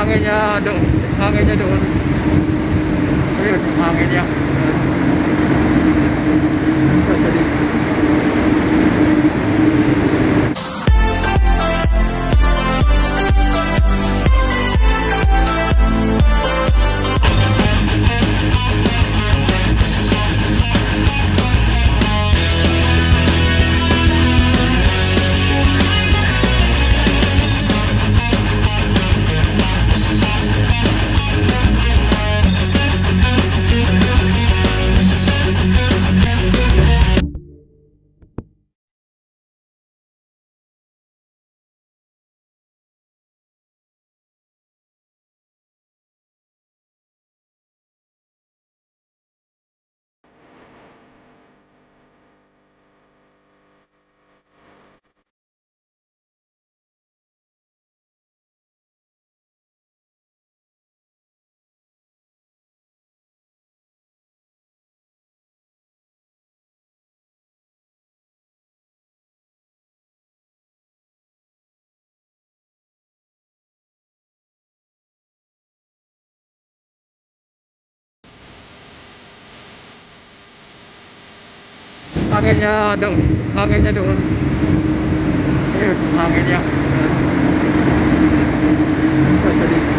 hangin niya doon. Hangin niya doon. Ayun, yung hangin niya. Nasa dito. Hangin niya doon. Hangin niya doon. Ayun, yung hangin niya. Nasa dito.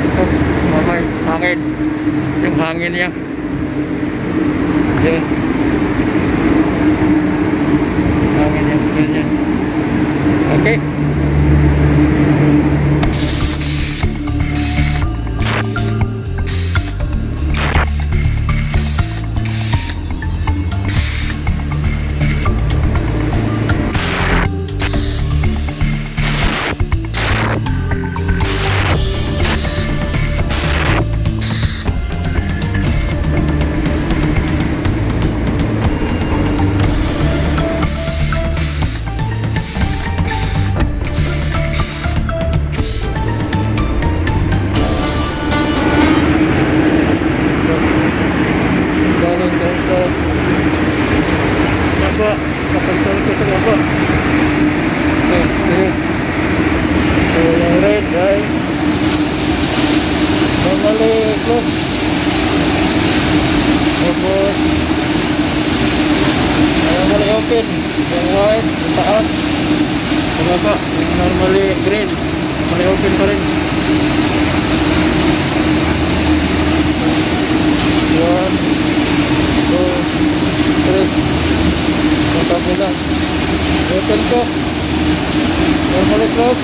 Ito, mamay, hangin. Yung hangin niya. Ayun. Hangin niya, ganyan. Okay. Baba, sa control ko sa baba. Okay. So yung red guys, normally close. Tapos normally open. Yung white, yung taas, sa baba. Yung normally green, normally open pa rin. One, two, three. Contact nila. Open ko. Normally close.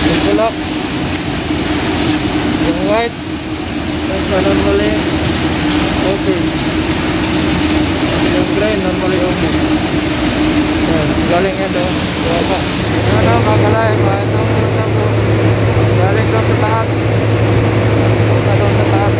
Yung black. Yung white. Yung normally open. Yung green normally open. Yan. Galing yan doon. Baba. Ano magalay. Itong po. Galing doon sa taas. Punta doon sa taas.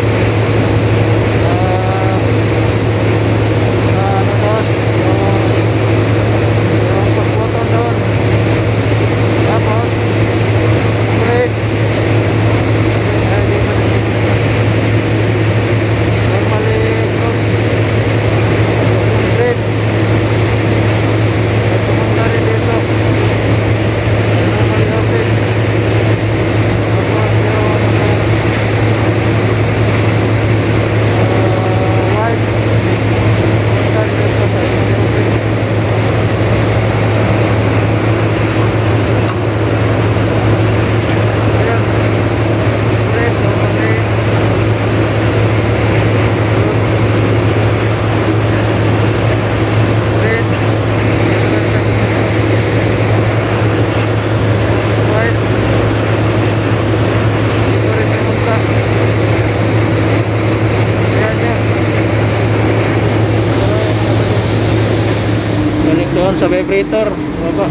Doon sa vibrator baba.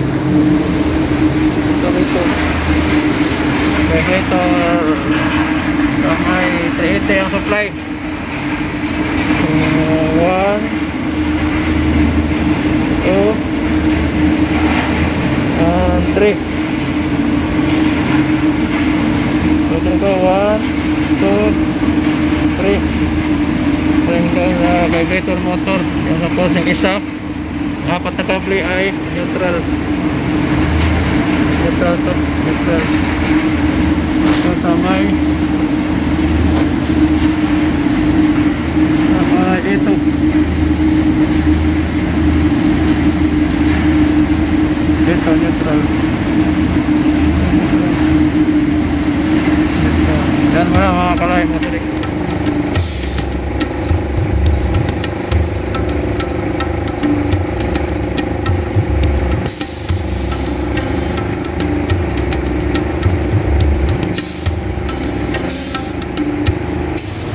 Vibrator sa may 380 ang supply. 1 2 and 3. Total ko 1 2 3. Ring doon vibrator motor. Yung tapos yung isa apat na kable ay neutral. Neutral to, neutral. So sa may ito. Ito neutral. Yan mga kalay mga tulik.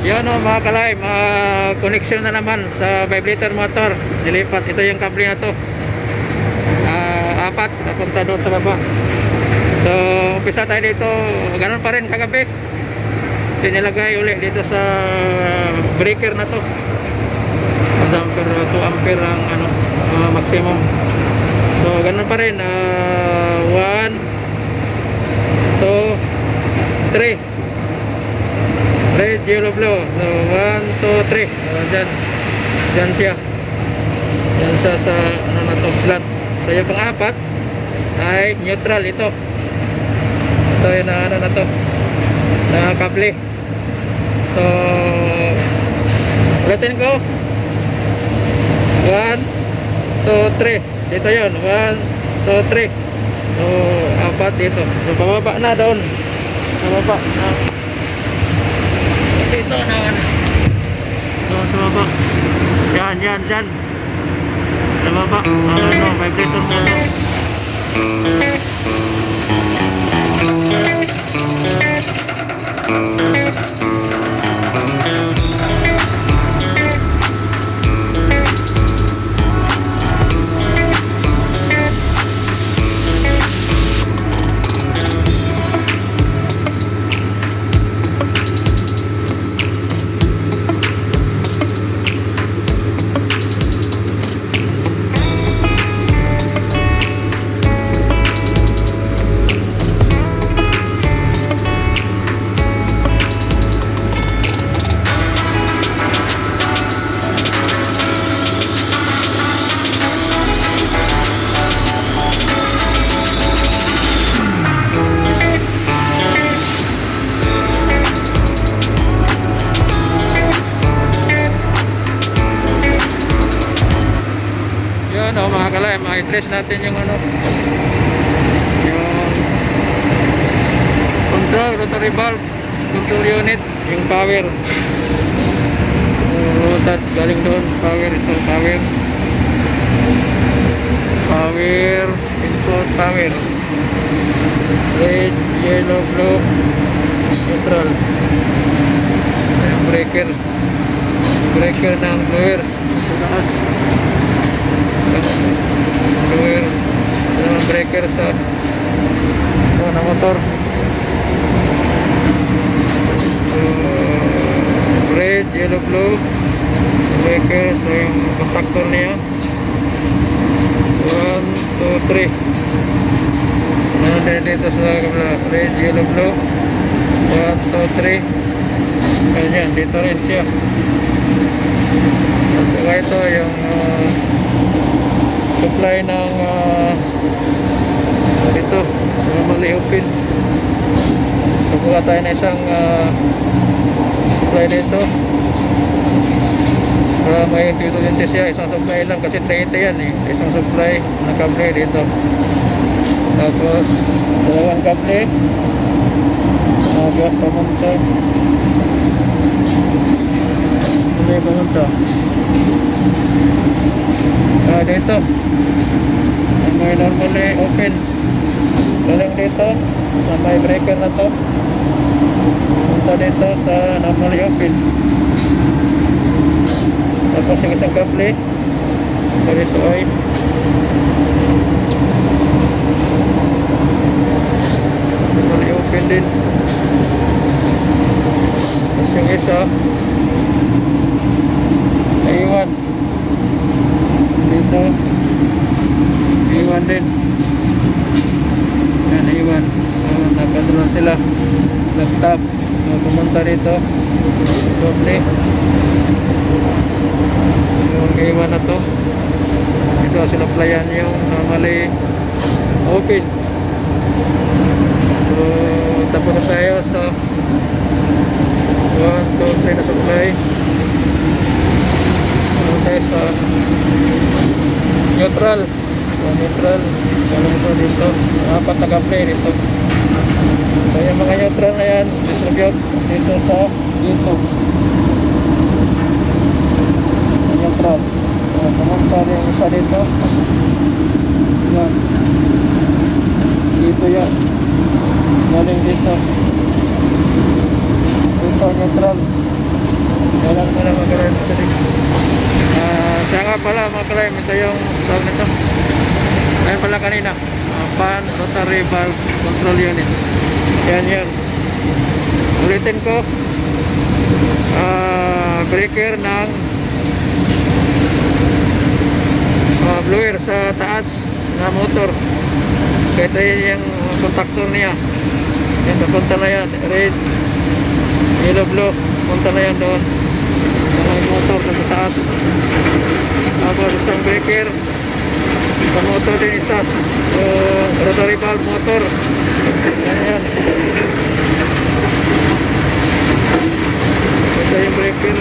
Yan o mga kalay, connection na naman sa 5-liter motor. Dilipat, ito yung kable na to. Apat, napunta doon sa baba. So, umpisa tayo dito. Ganun pa rin kagabi. Sinilagay ulit dito sa breaker na to. 1 ampere, 2 ampere ang maximum. So, ganun pa rin. 1, 2, 3. Red, yellow, blue. So, 1, 2, 3. Dyan siya. Dyan siya sa na to, slot. So yung pang-apat ay neutral ito. Ito yung na to, na kable. So ulitin ko. 1, 2, 3. Dito yun. 1, 2, 3. So apat dito. So pababa na doon. Pababa na. Dito naman. Doon sa baba. Yan. Sa baba. 5-liter mo to. Mga kalay, ma-trace natin yung yung control, rotary valve, control unit, yung power. Rotat, galing doon, power, ito, power, input, power. Red, yellow, blue, neutral. Yung breaker ng blower sa taas. Blower ng breaker sa na motor. Red, yellow, blue breaker. So yung contactor niya 1, 2, 3. Ano din dito sa red, yellow, blue 1, 2, 3. Ayan, dito rin siya. At saka ito yung supply ng ito, normally open. So kuha tayo na isang supply dito para may tutulinti siya. Isang supply lang kasi 380 yan eh. So, isang supply na kable dito, tapos dalawang kable pamunta dito may normally open galing dito sa may breaker na to, punta dito sa normally open. Tapos yung isang kable dito ay normally open din. Tapos yung isa sa iwan dito, iwan din. Yan, iwan. So, nagkatulan sila laptop. So, pumunta dito doble yung iwan na to. Ito sinaplayan yung normally open. So tapos na tayo sa 1, 2, 3 na supply. Tayo sa neutral. So, neutral. Ano ito dito? 4 nag-apply dito. So yung mga neutral na yan, distribute dito sa dito. Neutral. So, pumunta rin yung isa dito. Yan. Dito yan. Galing dito. Dito neutral. Kailangan mo na mag-aral dito dito. Siya nga pala mga kalim, ito yung tawag nito. Ayan pala kanina, pan rotary valve control unit. Yan yan. Ulitin ko, breaker ng blower sa taas na motor. Kaya ito yung contactor niya. Yan, papunta na yan. Red, yellow, blue. Punta na yan doon. Yung motor na sa taas. Tapos isang breaker sa motor din isa. Rotary valve motor. Yan yan. Ito yung breaker.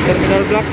Terminal block.